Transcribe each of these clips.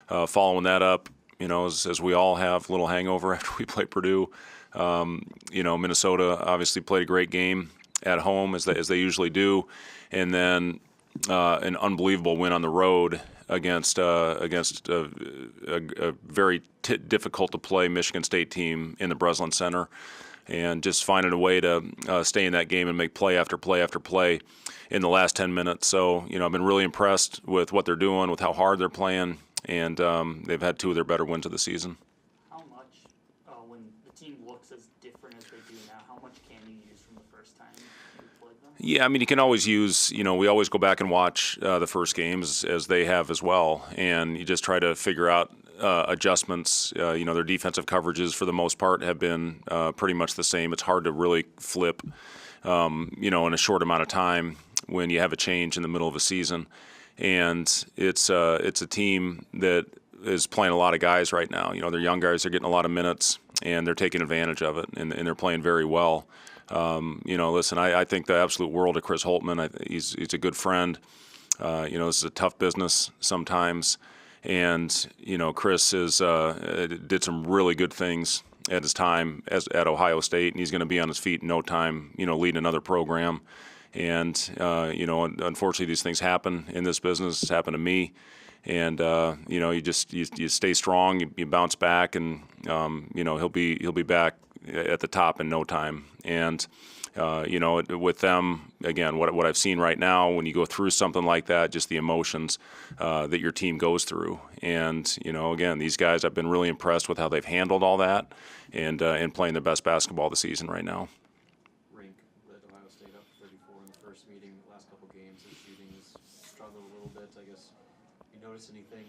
following that up, as we all have, a little hangover after we play Purdue. Minnesota obviously played a great game at home as they usually do, and then an unbelievable win on the road against a very difficult to play Michigan State team in the Breslin Center, and just finding a way to stay in that game and make play after play after play in the last 10 minutes. So, I've been really impressed with what they're doing, with how hard they're playing, and they've had two of their better wins of the season. How much, when the team looks as different as they do now, how much can you use from the first time you played them? Yeah, you can always use, we always go back and watch the first games as they have as well, and you just try to figure out adjustments. Their defensive coverages for the most part have been pretty much the same. It's hard to really flip, in a short amount of time when you have a change in the middle of a season. And it's a team that is playing a lot of guys right now. Their young guys are getting a lot of minutes, and they're taking advantage of it, and they're playing very well. Listen, I think the absolute world of Chris Holtman. He's a good friend. This is a tough business sometimes. And, Chris did some really good things at his time at Ohio State, and he's going to be on his feet in no time, leading another program. And, unfortunately, these things happen in this business. It's happened to me. And, you stay strong, you bounce back, and, he'll be back at the top in no time. And, with them, again, what I've seen right now, when you go through something like that, just the emotions that your team goes through. And, again, these guys, I've been really impressed with how they've handled all that and playing their best basketball of the season right now. Rink led Ohio State up 34 in the first meeting. The last couple games, his shooting has struggled a little bit. I guess, you notice anything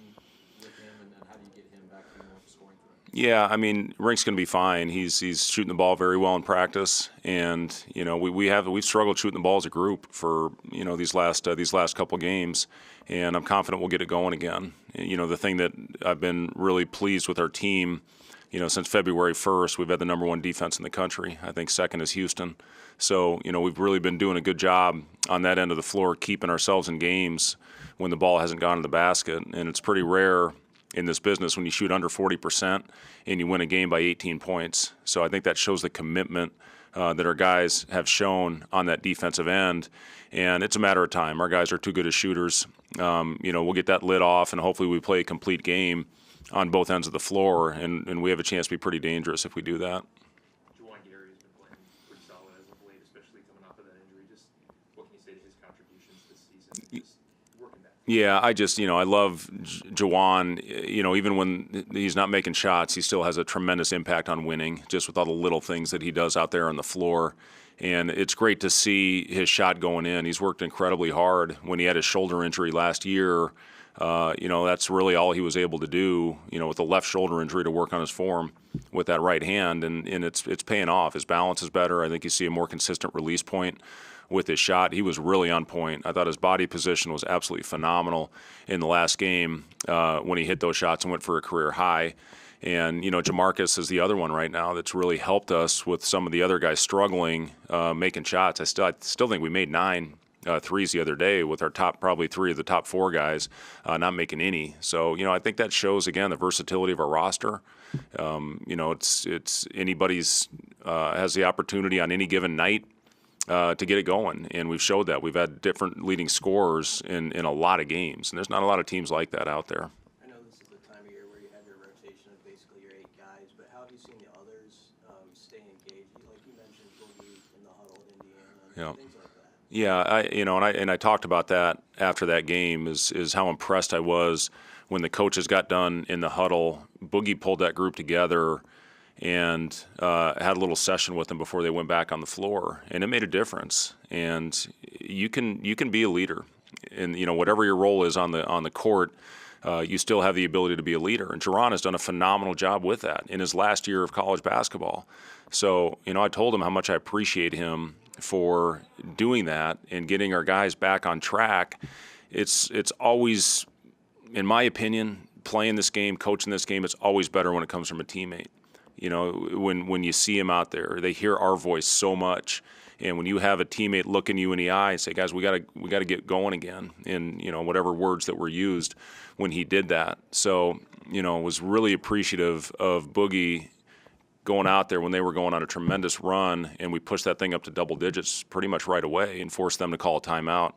with him, and how do you get him back to more scoring threat? Yeah, Rink's going to be fine. He's shooting the ball very well in practice, and we've struggled shooting the ball as a group for these last couple games, and I'm confident we'll get it going again. The thing that I've been really pleased with our team, since February 1st, we've had the number one defense in the country. I think second is Houston. So we've really been doing a good job on that end of the floor, keeping ourselves in games when the ball hasn't gone to the basket, and it's pretty rare in this business when you shoot under 40% and you win a game by 18 points. So I think that shows the commitment that our guys have shown on that defensive end, and it's a matter of time. Our guys are too good as shooters. We'll get that lid off, and hopefully we play a complete game on both ends of the floor, and we have a chance to be pretty dangerous if we do that. Juwan Gary has been playing pretty solid as of late, especially coming off of that injury. Just what can you say to his contributions this season? Working back. Yeah, I love Juwan. Even when he's not making shots, he still has a tremendous impact on winning, just with all the little things that he does out there on the floor. And it's great to see his shot going in. He's worked incredibly hard. When he had his shoulder injury last year, that's really all he was able to do, with the left shoulder injury, to work on his form with that right hand, and it's paying off. His balance is better. I think you see a more consistent release point with his shot. He was really on point. I thought his body position was absolutely phenomenal in the last game when he hit those shots and went for a career high. And, Jamarcus is the other one right now that's really helped us with some of the other guys struggling making shots. I still think we made 9 threes the other day with our probably 3 of the top 4 guys not making any. So, I think that shows, again, the versatility of our roster. It's anybody's has the opportunity on any given night to get it going, and we've showed that. We've had different leading scorers in a lot of games, and there's not a lot of teams like that out there. I know this is the time of year where you have your rotation of basically your 8 guys, but how have you seen the others stay engaged? Like you mentioned, Boogie in the huddle at Indiana, things like that. Yeah, I talked about that after that game is how impressed I was when the coaches got done in the huddle. Boogie pulled that group together and had a little session with them before they went back on the floor, and it made a difference. And you can be a leader, and whatever your role is on the court, you still have the ability to be a leader. And Jaron has done a phenomenal job with that in his last year of college basketball. So I told him how much I appreciate him for doing that and getting our guys back on track. It's always, in my opinion, playing this game, coaching this game, it's always better when it comes from a teammate. You know, when you see them out there, they hear our voice so much. And when you have a teammate looking you in the eye and say, guys, we gotta get going again, in, you know, whatever words that were used when he did that. So, you know, was really appreciative of Boogie going out there when they were going on a tremendous run, and we pushed that thing up to double digits pretty much right away and forced them to call a timeout.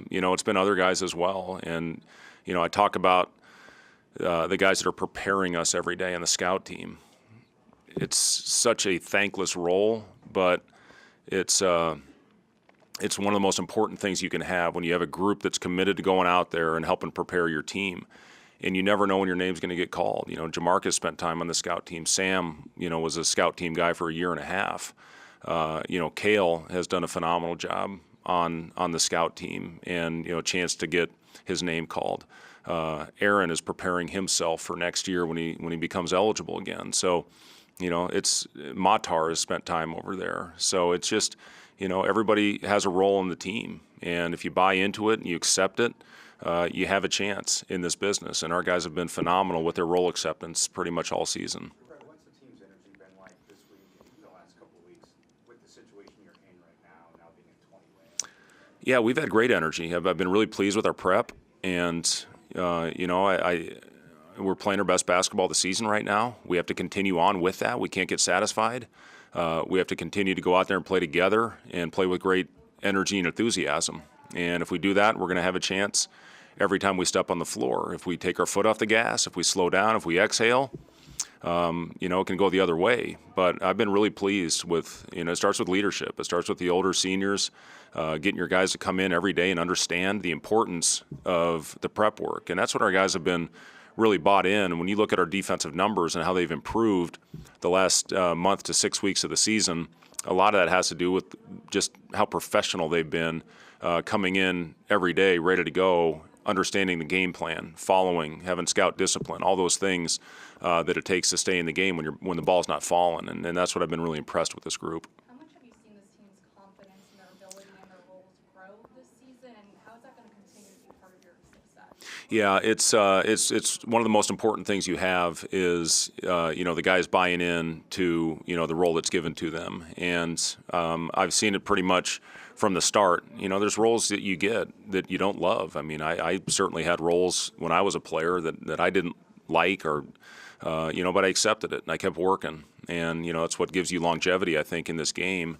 You know, it's been other guys as well. And, you know, I talk about the guys that are preparing us every day on the scout team. It's such a thankless role, but it's one of the most important things you can have when you have a group that's committed to going out there and helping prepare your team. And you never know when your name's going to get called. You know, Jamarcus spent time on the scout team. Sam, you know, was a scout team guy for a year and a half. You know, Kale has done a phenomenal job on the scout team, and, you know, a chance to get his name called. Aaron is preparing himself for next year when he becomes eligible again. So, you know, it's Matar has spent time over there. So it's just, you know, everybody has a role in the team, and if you buy into it and you accept it, you have a chance in this business. And our guys have been phenomenal with their role acceptance pretty much all season. Brett, what's the team's energy been like this week and the last couple of weeks with the situation you're in right now being at 20 wins? Yeah, we've had great energy. I've been really pleased with our prep, and you know, we're playing our best basketball of the season right now. We have to continue on with that. We can't get satisfied. We have to continue to go out there and play together and play with great energy and enthusiasm. And if we do that, we're going to have a chance every time we step on the floor. If we take our foot off the gas, if we slow down, if we exhale, you know, it can go the other way. But I've been really pleased with, you know, it starts with leadership. It starts with the older seniors, getting your guys to come in every day and understand the importance of the prep work. And that's what our guys have been really bought in. And when you look at our defensive numbers and how they've improved the last month to 6 weeks of the season, a lot of that has to do with just how professional they've been, coming in every day, ready to go, understanding the game plan, following, having scout discipline, all those things that it takes to stay in the game when the ball's not falling. And that's what I've been really impressed with this group. How much have you seen this team's confidence in their ability and their roles grow this season, and how is that going to continue to be part of your success? Yeah, it's one of the most important things you have is you know, the guys buying in to, you know, the role that's given to them. And I've seen it pretty much from the start. You know, there's roles that you get that you don't love. I mean, I certainly had roles when I was a player that I didn't like, or you know, but I accepted it and I kept working. And, you know, that's what gives you longevity, I think, in this game.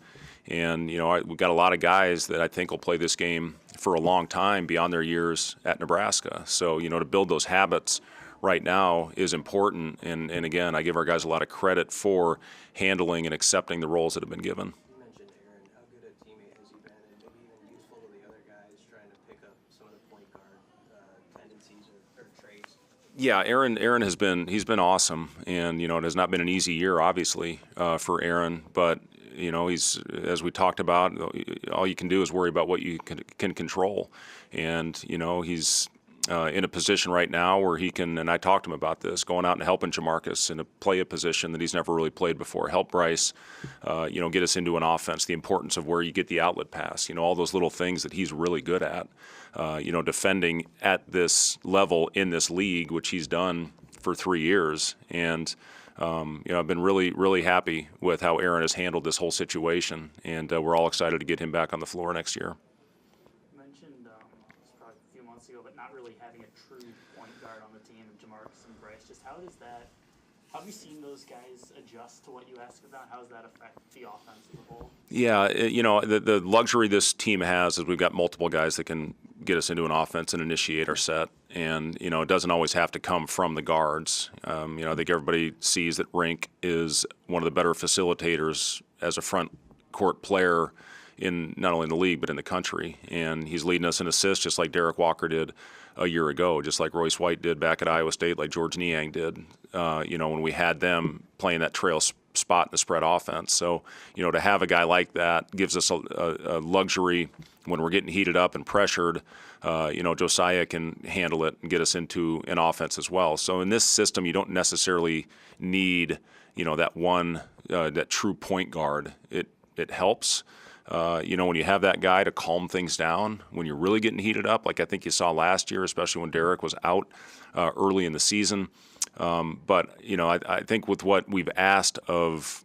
And, you know, we've got a lot of guys that I think will play this game for a long time beyond their years at Nebraska. So, you know, to build those habits right now is important. And again, I give our guys a lot of credit for handling and accepting the roles that have been given. You mentioned Aaron. How good a teammate has he been, and maybe even useful to the other guys trying to pick up some of the point guard tendencies or traits? Yeah, Aaron has been awesome, and, you know, it has not been an easy year, obviously, for Aaron. But, you know, he's, as we talked about, all you can do is worry about what you can control. And, you know, he's in a position right now where he can, and I talked to him about this, going out and helping Jamarcus in a play a position that he's never really played before, help Bryce, you know, get us into an offense, the importance of where you get the outlet pass, you know, all those little things that he's really good at, you know, defending at this level in this league, which he's done for 3 years. And, you know, I've been really, really happy with how Aaron has handled this whole situation, and we're all excited to get him back on the floor next year. You mentioned it's probably a few months ago, but not really having a true point guard on the team, Jamarcus and Bryce. Just how have you seen those guys adjust to what you ask of them? How does that affect the offense as a whole? Yeah, you know, the luxury this team has is we've got multiple guys that can get us into an offense and initiate our set. And, you know, it doesn't always have to come from the guards. You know, I think everybody sees that Rink is one of the better facilitators as a front court player in not only in the league but in the country. And he's leading us in assists just like Derek Walker did a year ago, just like Royce White did back at Iowa State, like George Niang did, you know, when we had them playing that trail spot in the spread offense. So, you know, to have a guy like that gives us a luxury when we're getting heated up and pressured. You know, Josiah can handle it and get us into an offense as well. So in this system, you don't necessarily need, you know, that one, that true point guard. It helps. You know, when you have that guy to calm things down, when you're really getting heated up, like I think you saw last year, especially when Derek was out early in the season, But I think with what we've asked of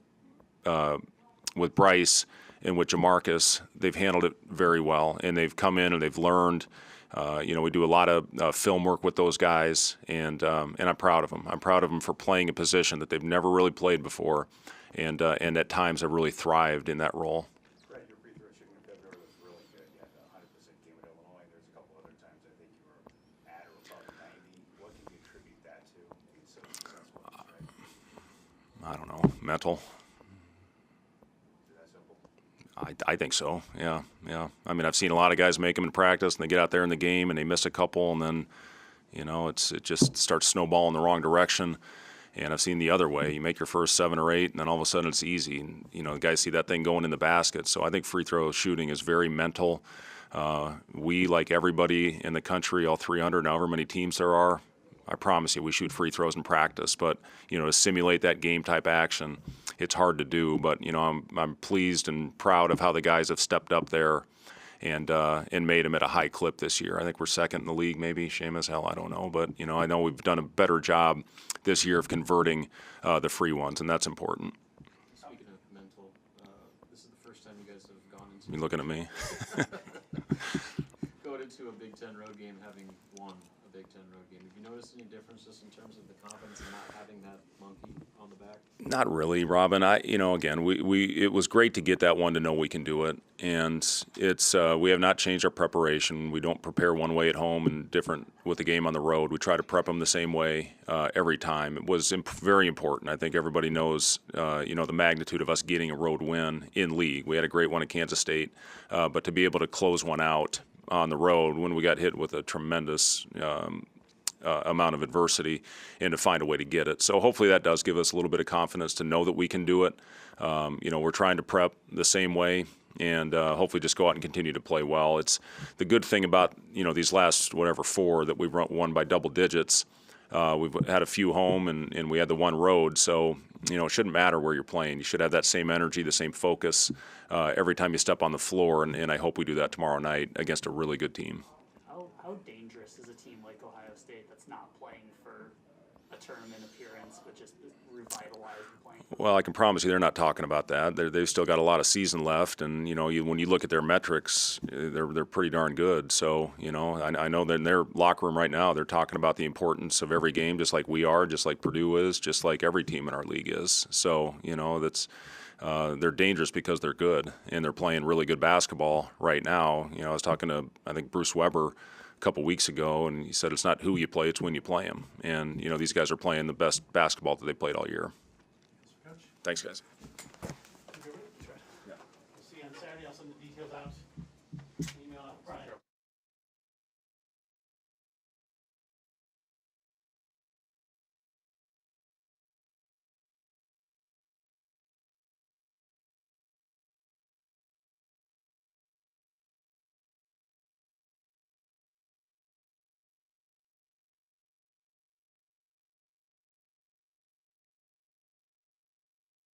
with Bryce and with Jamarcus, they've handled it very well, and they've come in and they've learned. We do a lot of film work with those guys, and I'm proud of them. I'm proud of them for playing a position that they've never really played before, and at times have really thrived in that role. Brett, your free throw shooting in February was really good. You had a 100% game at Illinois. There's a couple other times I think you were at or above 90. What can you attribute that to, being so successful at the stretch? I don't know, mental. Is that simple? I think so. Yeah. I mean, I've seen a lot of guys make them in practice, and they get out there in the game, and they miss a couple, and then, it just starts snowballing the wrong direction. And I've seen the other way. You make your first 7 or 8, and then all of a sudden it's easy. And, the guys see that thing going in the basket. So I think free throw shooting is very mental. We, like everybody in the country, all 300, however many teams there are, I promise you, we shoot free throws in practice. But, to simulate that game-type action, it's hard to do. But, I'm pleased and proud of how the guys have stepped up there and made them at a high clip this year. I think we're second in the league, maybe, shame as hell, I don't know. But, I know we've done a better job this year of converting the free ones, and that's important. Speaking of mental, this is the first time you guys have gone into You looking at me? going into a Big Ten road game having won a Big Ten road game. Have you noticed any differences in terms of the confidence in not having that monkey on the back? Not really, Robin. Again, it was great to get that one to know we can do it, and it's we have not changed our preparation. We don't prepare one way at home and different with the game on the road. We try to prep them the same way every time. It was very important. I think everybody knows, the magnitude of us getting a road win in league. We had a great one at Kansas State, but to be able to close one out on the road when we got hit with a tremendous amount of adversity and to find a way to get it. So hopefully that does give us a little bit of confidence to know that we can do it. We're trying to prep the same way and hopefully just go out and continue to play well. It's the good thing about, these last, 4 that we've won by double digits. We've had a few home and we had the one road. So, it shouldn't matter where you're playing. You should have that same energy, the same focus every time you step on the floor. And I hope we do that tomorrow night against a really good team. How dangerous is a team like Ohio State that's not playing for a tournament appearance, but just revitalized and playing? Well, I can promise you they're not talking about that. They've still got a lot of season left, and when you look at their metrics, they're pretty darn good. So I know that in their locker room right now, they're talking about the importance of every game, just like we are, just like Purdue is, just like every team in our league is. So that's. They're dangerous because they're good, and they're playing really good basketball right now. I was talking to, I think, Bruce Weber a couple weeks ago, and he said it's not who you play, it's when you play them. And, these guys are playing the best basketball that they played all year. Thanks, guys.